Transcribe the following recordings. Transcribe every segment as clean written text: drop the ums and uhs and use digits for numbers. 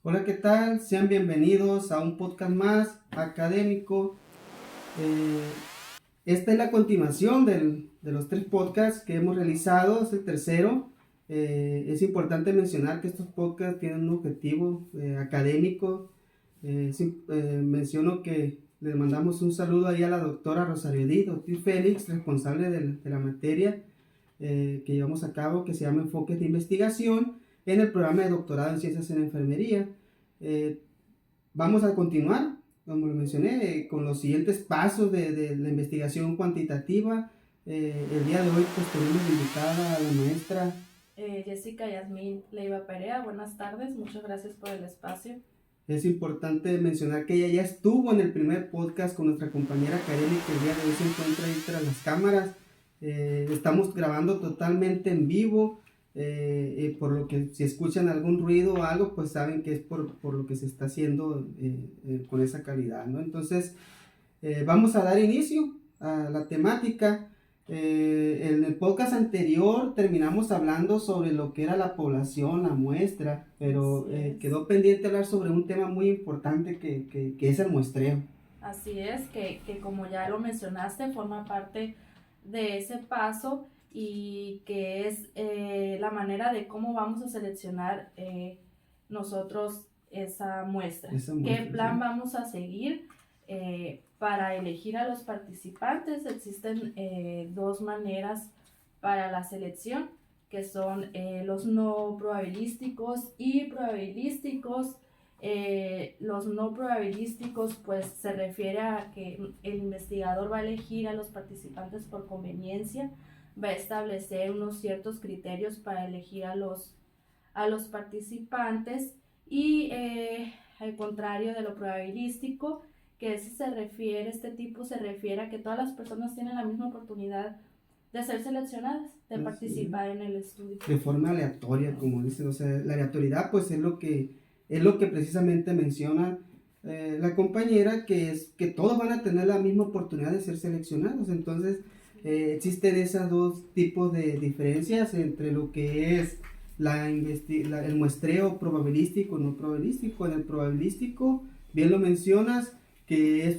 Hola, ¿qué tal? Sean bienvenidos a un podcast más académico. Eh, Esta es la continuación de los tres podcasts que hemos realizado, es el tercero. Es importante mencionar que estos podcasts tienen un objetivo académico. Menciono que le mandamos un saludo ahí a la doctora Rosario Edith Ortiz Félix, responsable de la materia que llevamos a cabo, que se llama Enfoques de Investigación en el programa de doctorado en Ciencias en Enfermería. Eh, Vamos a continuar, como lo mencioné, con los siguientes pasos de la investigación cuantitativa. El día de hoy pues tenemos invitada a la maestra Jessica Yasmín Leiva Perea, buenas tardes, muchas gracias por el espacio. Es importante mencionar que ella ya estuvo en el primer podcast con nuestra compañera Kareli, que el día de hoy se encuentra ahí tras las cámaras. Estamos grabando totalmente en vivo, por lo que si escuchan algún ruido o algo, pues saben que es por lo que se está haciendo con esa calidad, ¿no? Entonces, vamos a dar inicio a la temática. En el podcast anterior terminamos hablando sobre lo que era la población, la muestra, pero quedó pendiente hablar sobre un tema muy importante que es el muestreo. Así es, que como ya lo mencionaste, forma parte de ese paso y que es la manera de cómo vamos a seleccionar nosotros esa muestra. Esa ¿Qué muestra, plan ¿sí? vamos a seguir para elegir a los participantes? Existen dos maneras para la selección, que son los no probabilísticos y probabilísticos. Los no probabilísticos pues se refiere a que el investigador va a elegir a los participantes por conveniencia, va a establecer unos ciertos criterios para elegir a los participantes y al contrario de lo probabilístico, que este tipo se refiere a que todas las personas tienen la misma oportunidad de ser seleccionadas, de participar en el estudio. De forma aleatoria, como dicen, o sea, la aleatoriedad pues es lo que precisamente menciona la compañera, que es que todos van a tener la misma oportunidad de ser seleccionados. Entonces existen esos dos tipos de diferencias entre lo que es el muestreo probabilístico no probabilístico. En el probabilístico, bien lo mencionas, que es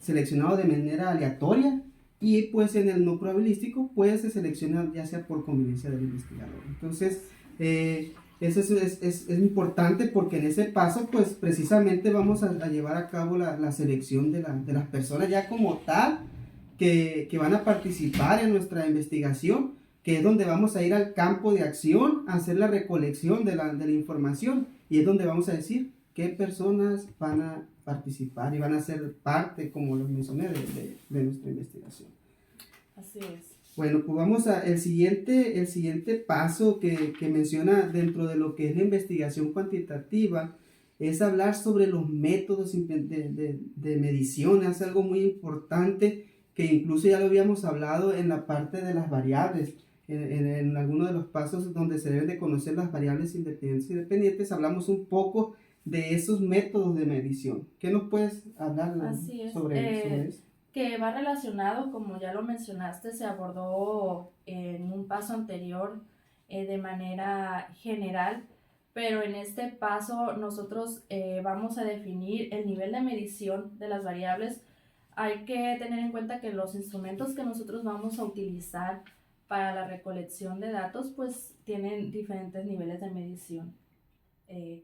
seleccionado de manera aleatoria, y pues en el no probabilístico pues se selecciona ya sea por conveniencia del investigador. Entonces eso es importante, porque en ese paso pues precisamente vamos a llevar a cabo la selección de las personas ya como tal que van a participar en nuestra investigación, que es donde vamos a ir al campo de acción a hacer la recolección de la información, y es donde vamos a decir qué personas van a participar y van a ser parte, como lo mencioné, de nuestra investigación. Así es. Bueno, pues vamos a el siguiente paso que menciona dentro de lo que es la investigación cuantitativa, es hablar sobre los métodos de medición. Es algo muy importante, que incluso ya lo habíamos hablado en la parte de las variables. En algunos de los pasos donde se deben de conocer las variables independientes y dependientes, hablamos un poco de esos métodos de medición. ¿Qué nos puedes hablar Así es. sobre eso? Que va relacionado, como ya lo mencionaste, se abordó en un paso anterior de manera general, pero en este paso nosotros vamos a definir el nivel de medición de las variables. Hay que tener en cuenta que los instrumentos que nosotros vamos a utilizar para la recolección de datos pues tienen diferentes niveles de medición eh,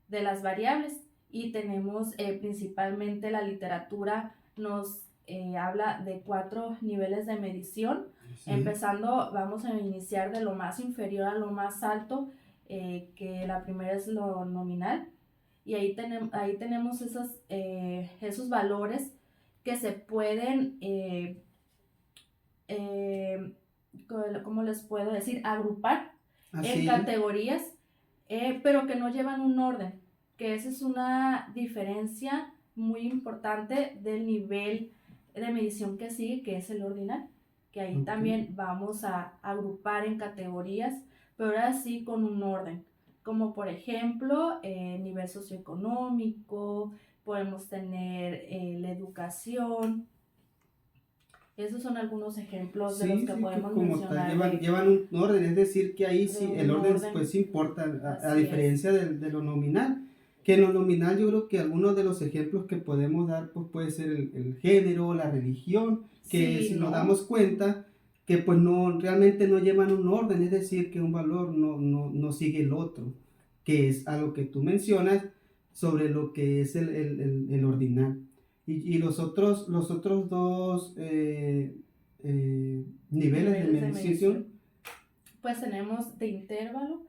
de las variables, y tenemos principalmente la literatura nos habla de 4 niveles de medición. Sí. Empezando, vamos a iniciar de lo más inferior a lo más alto, que la primera es lo nominal, y ahí tenemos esos valores que se pueden, ¿cómo les puedo decir? Agrupar en categorías, pero que no llevan un orden, que esa es una diferencia muy importante del nivel de medición que sigue, que es el ordinal, que ahí también vamos a agrupar en categorías, pero ahora sí con un orden, como por ejemplo nivel socioeconómico, podemos tener la educación. Esos son algunos ejemplos de los que podemos mencionar. Llevan un orden, es decir, que ahí sí el orden pues importa, a Así es. diferencia de lo nominal. que en lo nominal yo creo que algunos de los ejemplos que podemos dar pues puede ser el género, la religión, que Sí, si nos ¿no? damos cuenta que pues no, realmente no llevan un orden, es decir, que un valor no sigue el otro, que es a lo que tú mencionas sobre lo que es el ordinal. Y los otros dos niveles de Niveles de medición, medición. Pues tenemos de intervalo,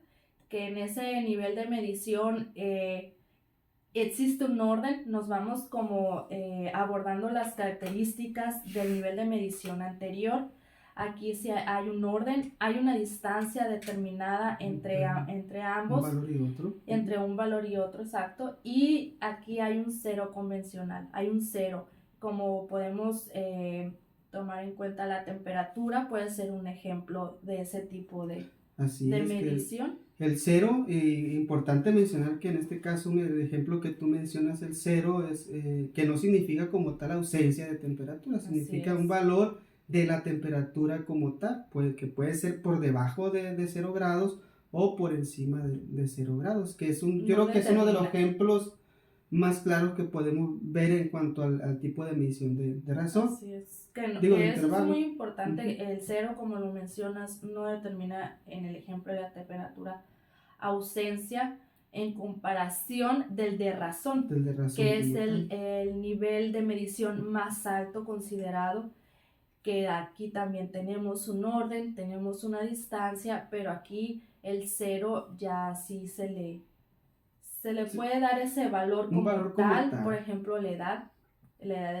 que en ese nivel de medición existe un orden, nos vamos como abordando las características del nivel de medición anterior. Aquí sí hay un orden, hay una distancia determinada entre un ambos, valor y otro. entre un valor y otro, exacto, y aquí hay un cero convencional, hay un cero, como podemos tomar en cuenta la temperatura, puede ser un ejemplo de ese tipo Así de es que medición. el cero, importante mencionar que en este caso el ejemplo que tú mencionas, el cero, es que no significa como tal ausencia de temperatura, Así significa un es, valor de la temperatura como tal, pues, que puede ser por debajo de 0 grados o por encima de 0 grados, que es yo no creo que es uno de los determina. ejemplos más claros que podemos ver en cuanto al tipo de medición de razón, Así es, que, digo, de que eso es muy intervalo. importante, el cero, como lo mencionas, no determina en el ejemplo de la temperatura ausencia en comparación del de razón, Del de razón que es como tal. el nivel de medición más alto considerado, que aquí también tenemos un orden, tenemos una distancia, pero aquí el cero ya sí se le Sí, puede dar ese valor un como valor como tal, por tal. ejemplo, la edad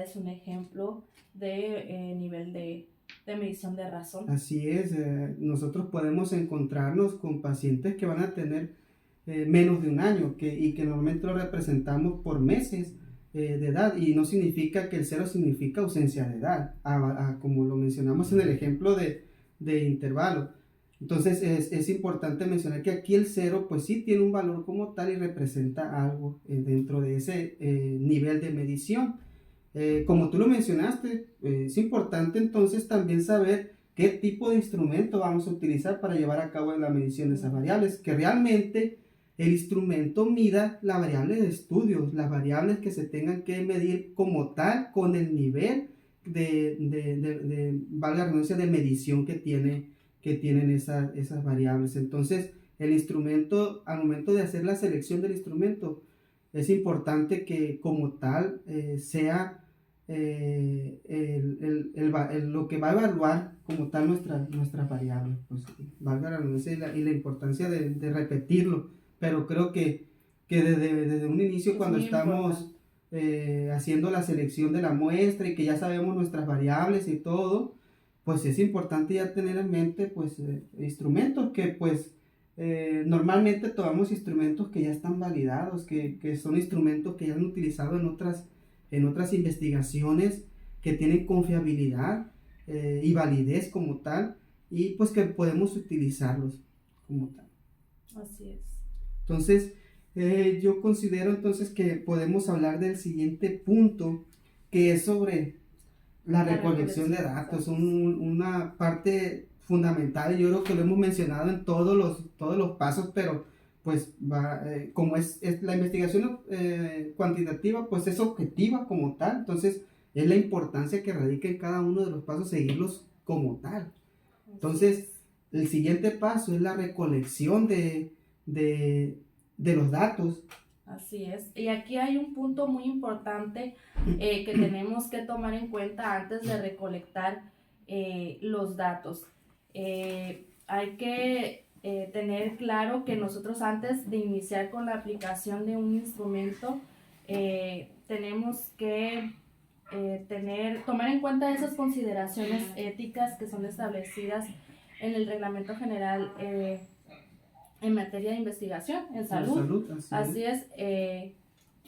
es un ejemplo de nivel de medición de razón. Así es, nosotros podemos encontrarnos con pacientes que van a tener menos de un año y que normalmente lo representamos por meses de edad y no significa que el cero significa ausencia de edad, como lo mencionamos en el ejemplo de intervalo. Entonces es importante mencionar que aquí el cero pues sí tiene un valor como tal y representa algo dentro de ese nivel de medición. Como tú lo mencionaste, es importante entonces también saber qué tipo de instrumento vamos a utilizar para llevar a cabo la medición de esas variables, que realmente el instrumento mida la variable de estudio, las variables que se tengan que medir como tal con el nivel valga la redundancia, de medición que tienen esas variables. Entonces, el instrumento, al momento de hacer la selección del instrumento, es importante que como tal sea lo que va a evaluar como tal nuestras variables, pues valga la redundancia y la importancia de repetirlo, pero creo que desde un inicio Es cuando muy estamos importante. haciendo la selección de la muestra y que ya sabemos nuestras variables y todo, pues es importante ya tener en mente pues instrumentos que pues normalmente tomamos instrumentos que ya están validados, que son instrumentos que ya han utilizado en otras investigaciones que tienen confiabilidad y validez como tal, y pues que podemos utilizarlos como tal. Así es. Entonces, yo considero entonces que podemos hablar del siguiente punto, que es sobre la La recolección de recolección de los datos, datos. una parte fundamental. Yo creo que lo hemos mencionado en todos los pasos, pero pues como es la investigación cuantitativa, pues es objetiva como tal, entonces es la importancia que radica en cada uno de los pasos seguirlos como tal. Así Entonces, es. el siguiente paso es la recolección de los datos. Así es. Y aquí hay un punto muy importante que tenemos que tomar en cuenta antes de recolectar los datos. Hay que tener claro que nosotros antes de iniciar con la aplicación de un instrumento tenemos que tomar en cuenta esas consideraciones éticas que son establecidas en el Reglamento General en materia de investigación en En salud. salud, así Así es,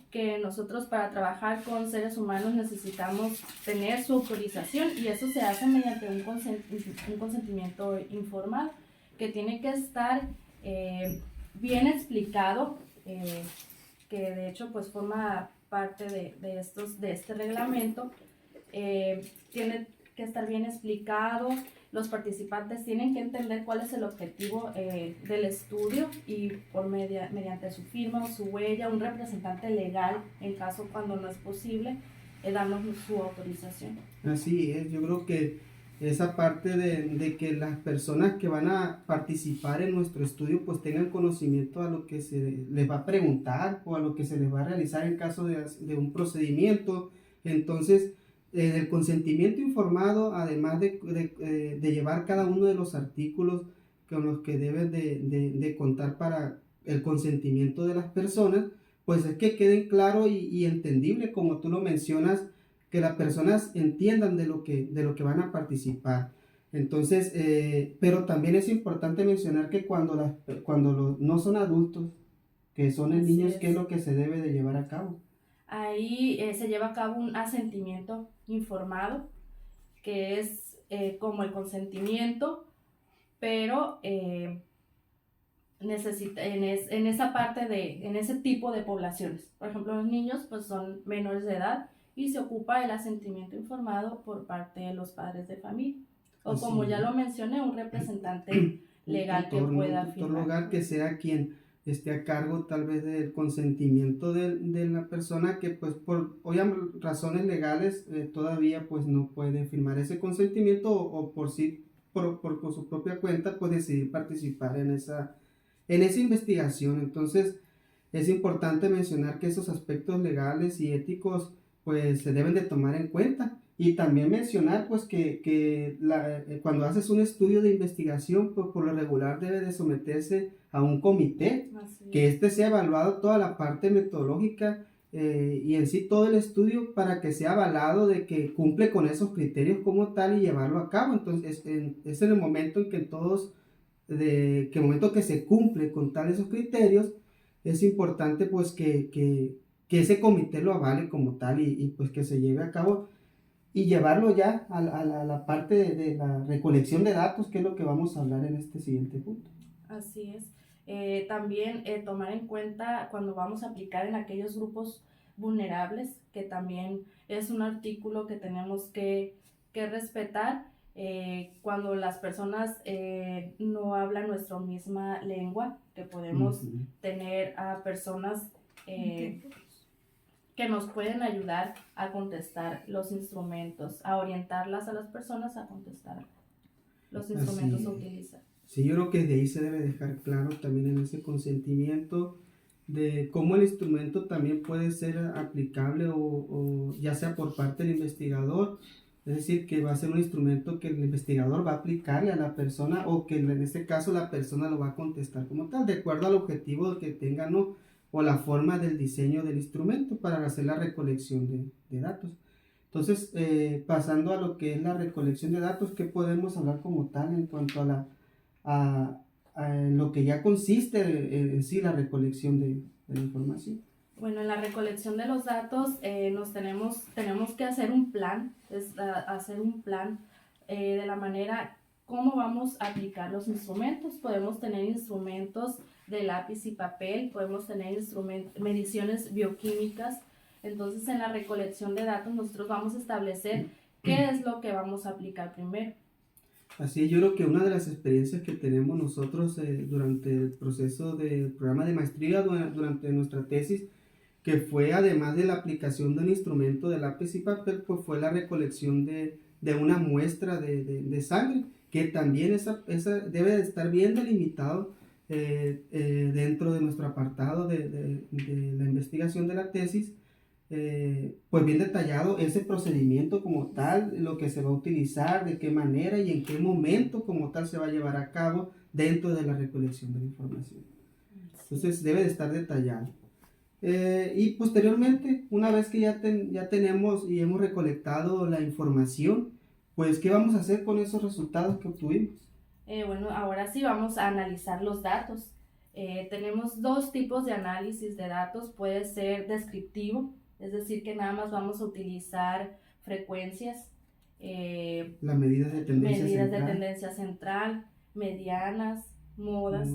que nosotros para trabajar con seres humanos necesitamos tener su autorización y eso se hace mediante un consentimiento informado que tiene que estar bien explicado, que de hecho pues forma parte de este reglamento. Tiene que estar bien explicado, los participantes tienen que entender cuál es el objetivo del estudio y mediante su firma o su huella, un representante legal, en caso cuando no es posible, darnos su autorización. Así es, yo creo que esa parte de que las personas que van a participar en nuestro estudio pues tengan conocimiento a lo que se les va a preguntar o a lo que se les va a realizar en caso de un procedimiento. Entonces, el consentimiento informado, además de llevar cada uno de los artículos con los que deben de contar para el consentimiento de las personas, pues es que queden claro y entendible, como tú lo mencionas, que las personas entiendan de lo que van a participar. Entonces, pero también es importante mencionar que cuando no son adultos, que son niños, ¿qué es lo que se debe de llevar a cabo? Ahí se lleva a cabo un asentimiento informado, que es como el consentimiento, pero necesita en esa parte en ese tipo de poblaciones. Por ejemplo, los niños pues son menores de edad y se ocupa el asentimiento informado por parte de los padres de familia. O Así como ya es. lo mencioné, un representante legal que pueda Un tutor firmar. legal que sea quien esté a cargo tal vez del consentimiento de la persona que pues por razones legales todavía pues no puede firmar ese consentimiento o por sí, por su propia cuenta pues decidir participar en esa investigación. Entonces es importante mencionar que esos aspectos legales y éticos pues se deben de tomar en cuenta. Y también mencionar pues que cuando haces un estudio de investigación, pues por lo regular debe de someterse a un comité, que este sea evaluado toda la parte metodológica y en sí todo el estudio para que sea avalado de que cumple con esos criterios como tal y llevarlo a cabo. Entonces es en el momento en que el momento que se cumple con tal esos criterios, es importante pues que ese comité lo avale como tal y pues que se lleve a cabo y llevarlo ya a la parte de la recolección de datos, que es lo que vamos a hablar en este siguiente punto. Así es. También tomar en cuenta cuando vamos a aplicar en aquellos grupos vulnerables, que también es un artículo que tenemos que respetar cuando las personas no hablan nuestra misma lengua, que podemos tener a personas que nos pueden ayudar a contestar los instrumentos, a orientarlas a las personas a contestar los instrumentos a utilizar. Sí, yo creo que de ahí se debe dejar claro también en ese consentimiento de cómo el instrumento también puede ser aplicable o ya sea por parte del investigador, es decir, que va a ser un instrumento que el investigador va a aplicarle a la persona o que en este caso la persona lo va a contestar como tal, de acuerdo al objetivo que tenga, ¿no? O la forma del diseño del instrumento para hacer la recolección de datos. Entonces, pasando a lo que es la recolección de datos, ¿qué podemos hablar como tal en cuanto a, en lo que ya consiste en sí la recolección de la información? Bueno, en la recolección de los datos tenemos que hacer un plan, hacer un plan de la manera cómo vamos a aplicar los instrumentos. Podemos tener instrumentos de lápiz y papel, podemos tener mediciones bioquímicas. Entonces, en la recolección de datos nosotros vamos a establecer qué es lo que vamos a aplicar primero. Así, yo creo que una de las experiencias que tenemos nosotros durante el proceso del programa de maestría, durante nuestra tesis, que fue además de la aplicación de un instrumento de lápiz y papel, pues fue la recolección de una muestra de sangre, que también esa debe de estar bien delimitado dentro de nuestro apartado de la investigación de la tesis, pues bien detallado ese procedimiento como tal, lo que se va a utilizar, de qué manera y en qué momento como tal se va a llevar a cabo dentro de la recolección de la información. Entonces debe de estar detallado. Y posteriormente, una vez que ya tenemos y hemos recolectado la información, pues ¿qué vamos a hacer con esos resultados que obtuvimos? Bueno, ahora sí vamos a analizar los datos. Tenemos dos tipos de análisis de datos. Puede ser descriptivo, es decir, que nada más vamos a utilizar frecuencias, las medidas de tendencia central, medianas, modas.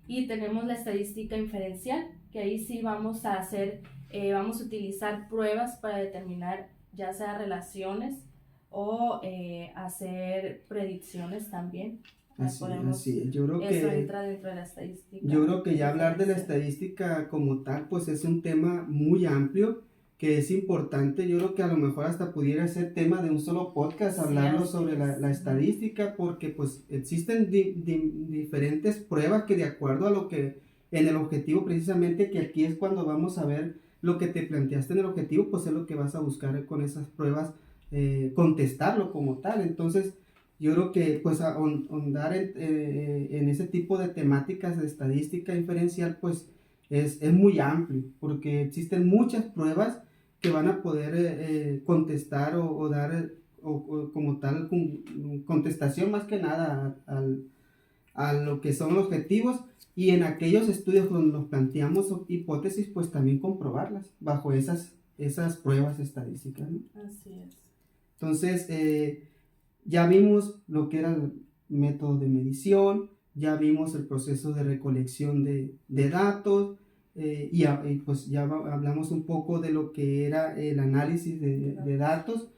Y tenemos la estadística inferencial, que ahí sí vamos a hacer, vamos a utilizar pruebas para determinar ya sea relaciones o hacer predicciones también. Así es. Yo creo eso que, entra dentro de la estadística. yo creo que ya hablar de la estadística como tal, pues es un tema muy amplio que es importante. Yo creo que a lo mejor hasta pudiera ser tema de un solo podcast, hablarlo sobre la estadística, porque pues existen diferentes pruebas que de acuerdo a lo que en el objetivo precisamente, que aquí es cuando vamos a ver lo que te planteaste en el objetivo, pues es lo que vas a buscar con esas pruebas, contestarlo como tal. Entonces, yo creo que pues ahondar en ese tipo de temáticas de estadística inferencial pues es muy amplio, porque existen muchas pruebas que van a poder contestar o dar o como tal contestación más que nada a lo que son los objetivos, y en aquellos estudios donde nos planteamos hipótesis pues también comprobarlas bajo esas pruebas estadísticas, ¿no? Así es. Entonces, ya vimos lo que era el método de medición, ya vimos el proceso de recolección de datos, y pues ya hablamos un poco de lo que era el análisis de datos.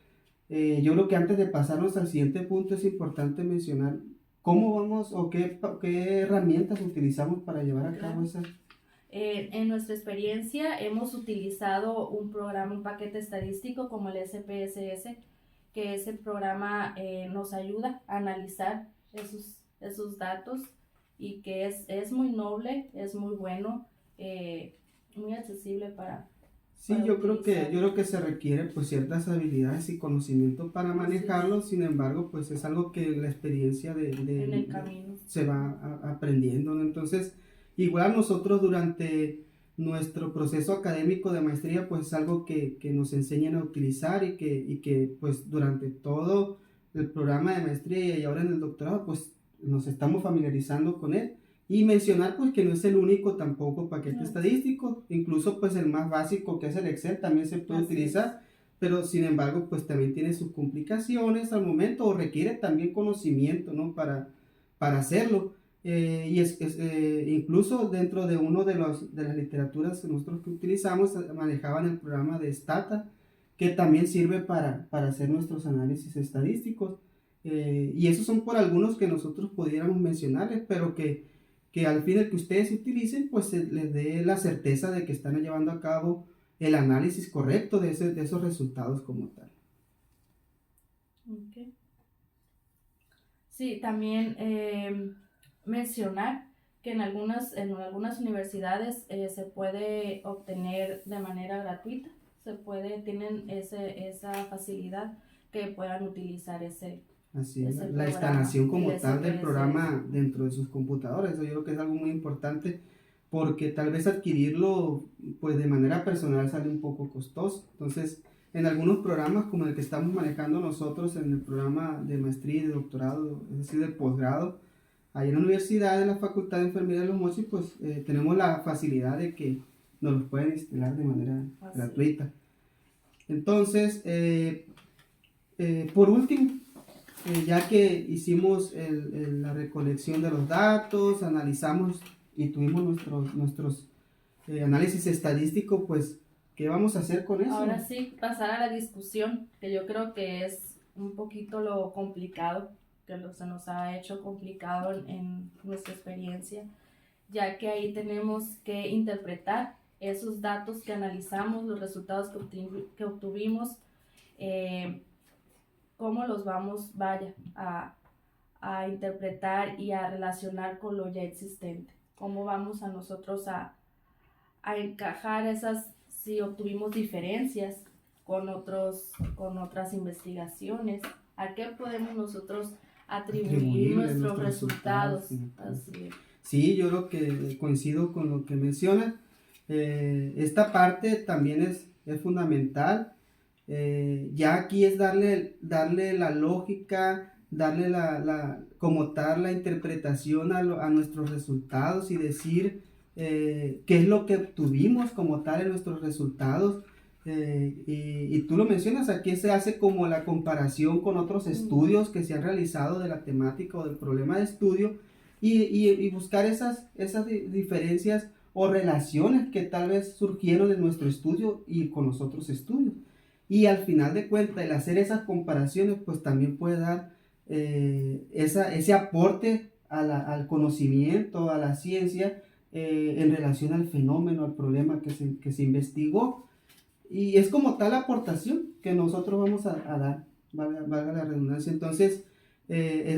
Yo creo que antes de pasarnos al siguiente punto es importante mencionar cómo vamos o qué herramientas utilizamos para llevar a cabo esa. En nuestra experiencia hemos utilizado un programa, un paquete estadístico como el SPSS, que ese programa nos ayuda a analizar esos datos, y que es muy noble, es muy bueno, muy accesible para Sí, yo utilizar. creo que se requiere pues ciertas habilidades y conocimiento para manejarlo. Sin embargo, pues es algo que la experiencia en el camino se va aprendiendo, ¿no? Entonces, igual nosotros durante nuestro proceso académico de maestría, pues es algo que nos enseñan a utilizar, y que pues durante todo el programa de maestría y ahora en el doctorado, pues nos estamos familiarizando con él. Y mencionar pues que no es el único tampoco paquete estadístico, incluso pues el más básico, que es el Excel, también se puede utilizar, pero sin embargo pues también tiene sus complicaciones al momento, o requiere también conocimiento, ¿no? para hacerlo. Y incluso dentro de uno de las literaturas que nosotros que utilizamos, manejaban el programa de Stata, que también sirve para hacer nuestros análisis estadísticos. Y esos son por algunos que nosotros pudiéramos mencionarles, pero que al fin de que ustedes utilicen, pues les dé la certeza de que están llevando a cabo el análisis correcto de esos resultados como tal. Okay. Sí, también mencionar que en algunas universidades se puede obtener de manera gratuita, tienen esa facilidad que puedan utilizar ese. Así es, la instalación como tal del programa dentro de sus computadores. Eso yo creo que es algo muy importante, porque tal vez adquirirlo pues de manera personal sale un poco costoso. Entonces, en algunos programas como el que estamos manejando nosotros en el programa de maestría y de doctorado, es decir, de posgrado, ahí en la universidad, en la Facultad de Enfermería de Los Mochis, pues tenemos la facilidad de que nos los pueden instalar de manera gratuita. Entonces, por último, ya que hicimos la recolección de los datos, analizamos y tuvimos nuestros análisis estadístico, pues, ¿qué vamos a hacer con eso? Ahora sí, pasar a la discusión, que yo creo que es un poquito lo complicado, que se nos ha hecho complicado en nuestra experiencia, ya que ahí tenemos que interpretar esos datos que analizamos, los resultados que obtuvimos, cómo los vamos, a interpretar y a relacionar con lo ya existente. Cómo vamos a nosotros a encajar si obtuvimos diferencias con otras investigaciones, a qué podemos nosotros atribuir nuestros resultados. Así es. Sí, yo creo que coincido con lo que mencionas. Esta parte también es fundamental. Ya aquí es darle la lógica, darle como tal la interpretación a nuestros resultados, y decir qué es lo que obtuvimos como tal en nuestros resultados. Y tú lo mencionas, aquí se hace como la comparación con otros estudios que se han realizado de la temática o del problema de estudio, y buscar esas diferencias o relaciones que tal vez surgieron en nuestro estudio y con los otros estudios. y al final de cuentas el hacer esas comparaciones pues también puede dar ese aporte al conocimiento, a la ciencia en relación al fenómeno, al problema que se investigó. Y es como tal aportación que nosotros vamos a dar, valga la redundancia. Entonces,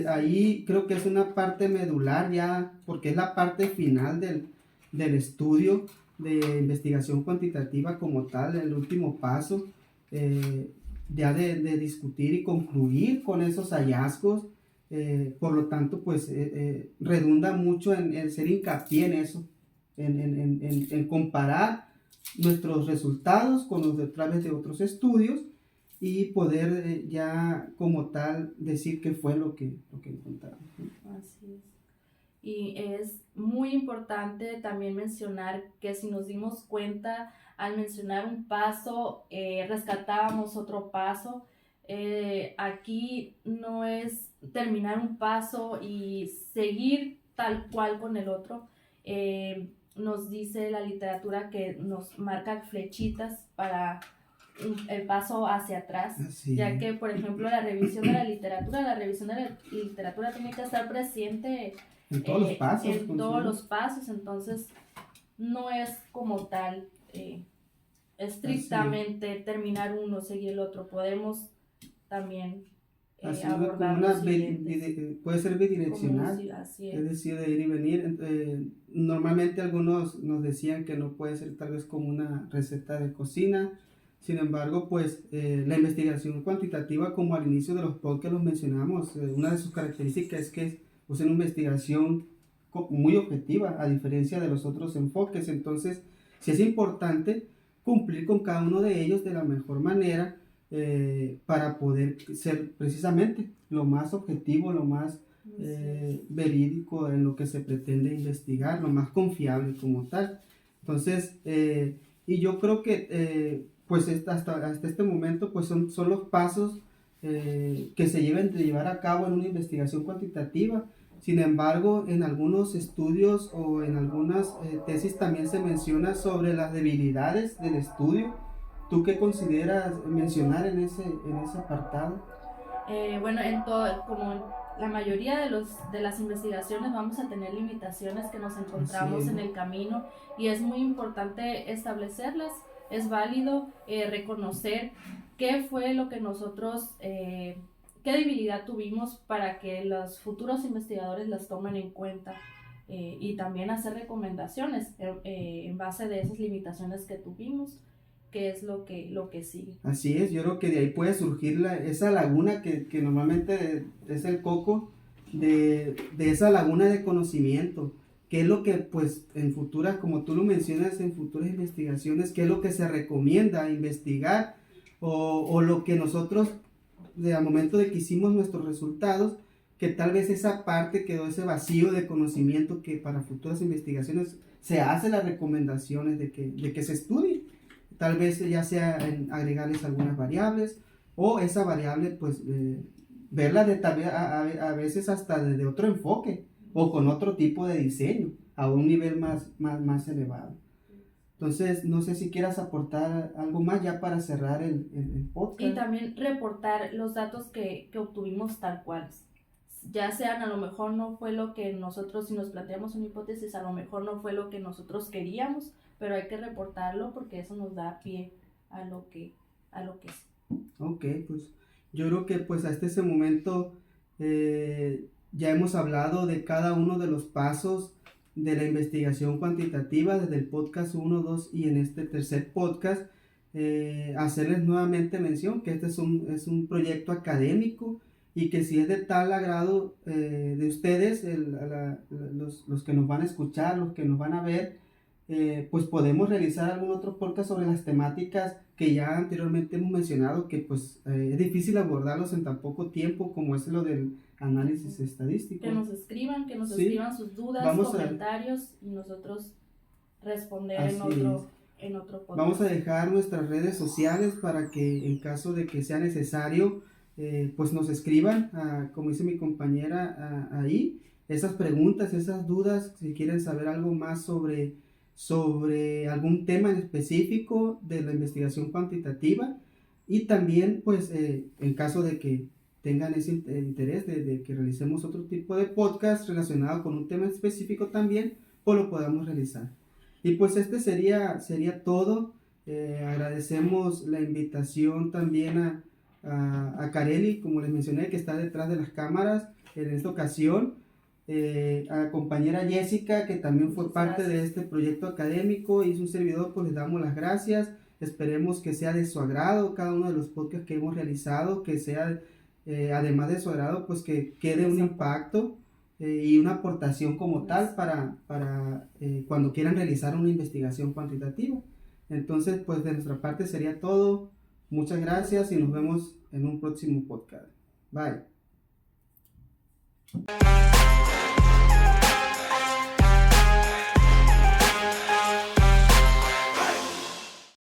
ahí creo que es una parte medular ya, porque es la parte final del estudio de investigación cuantitativa como tal, el último paso, ya de discutir y concluir con esos hallazgos. Por lo tanto, pues redunda mucho en ser hincapié en eso, en comparar nuestros resultados con los de a través de otros estudios y poder ya como tal decir qué fue lo que encontramos, ¿no? Así es. Y es muy importante también mencionar que si nos dimos cuenta al mencionar un paso, rescatábamos otro paso. Aquí no es terminar un paso y seguir tal cual con el otro. Nos dice la literatura que nos marca flechitas para el paso hacia atrás, Así ya es. que, por ejemplo, la revisión de la literatura tiene que estar presente En todos los pasos. en todos los pasos, entonces no es como tal estrictamente terminar uno, seguir el otro, podemos también abordar los siguientes. Puede ser bidireccional, Así es decir, de ir y venir. Normalmente algunos nos decían que no puede ser tal vez como una receta de cocina. Sin embargo, pues la investigación cuantitativa, como al inicio de los podcasts los mencionamos, una de sus características es que es una investigación muy objetiva, a diferencia de los otros enfoques. Entonces, sí es importante cumplir con cada uno de ellos de la mejor manera para poder ser precisamente lo más objetivo, lo más verídico en lo que se pretende investigar, lo más confiable como tal. Entonces, y yo creo que pues hasta este momento pues son los pasos que se deben de llevar a cabo en una investigación cuantitativa. Sin embargo, en algunos estudios o en algunas tesis también se menciona sobre las debilidades del estudio. ¿Tú qué consideras mencionar en ese apartado? Bueno, como en la mayoría de las investigaciones vamos a tener limitaciones que nos encontramos en el camino y es muy importante establecerlas. Es válido reconocer qué fue lo que nosotros, qué debilidad tuvimos para que los futuros investigadores las tomen en cuenta y también hacer recomendaciones en base de esas limitaciones que tuvimos, que es lo que sigue. Así es, yo creo que de ahí puede surgir esa laguna que normalmente es el coco de esa laguna de conocimiento, que es lo que pues en futuras, como tú lo mencionas, en futuras investigaciones, qué es lo que se recomienda investigar o lo que nosotros, al momento de que hicimos nuestros resultados, que tal vez esa parte quedó ese vacío de conocimiento que para futuras investigaciones se hace las recomendaciones de que se estudie. Tal vez ya sea en agregarles algunas variables o esa variable pues verla a veces hasta desde otro enfoque o con otro tipo de diseño a un nivel más elevado. Entonces, no sé si quieras aportar algo más ya para cerrar el podcast. Y también reportar los datos que obtuvimos tal cuales. Ya sean, a lo mejor no fue lo que nosotros, si nos planteamos una hipótesis, a lo mejor no fue lo que nosotros queríamos, pero hay que reportarlo porque eso nos da pie a lo que es. Ok, pues yo creo que pues hasta ese momento ya hemos hablado de cada uno de los pasos de la investigación cuantitativa desde el podcast 1, 2 y en este tercer podcast. Hacerles nuevamente mención que este es un proyecto académico y que si es de tal agrado de ustedes, los que nos van a escuchar, los que nos van a ver, pues podemos realizar algún otro podcast sobre las temáticas que ya anteriormente hemos mencionado, que pues es difícil abordarlos en tan poco tiempo como es lo del análisis estadístico. Que nos escriban sus dudas, comentarios y nosotros responder en otro podcast. Vamos a dejar nuestras redes sociales para que en caso de que sea necesario, pues nos escriban, como dice mi compañera ahí, esas preguntas, esas dudas, si quieren saber algo más sobre algún tema en específico de la investigación cuantitativa, Y también, pues, en caso de que tengan ese interés de que realicemos otro tipo de podcast relacionado con un tema específico también, pues lo podamos realizar. Y pues este sería todo. Agradecemos la invitación también a Carely, como les mencioné, que está detrás de las cámaras en esta ocasión. A la compañera Jessica, que también fue parte de este proyecto académico, y un servidor, pues les damos las gracias. Esperemos que sea de su agrado cada uno de los podcasts que hemos realizado, que sea, además de su agrado, pues que quede un impacto y una aportación como tal para cuando quieran realizar una investigación cuantitativa. Entonces, pues de nuestra parte sería todo. Muchas gracias y nos vemos en un próximo podcast. Bye.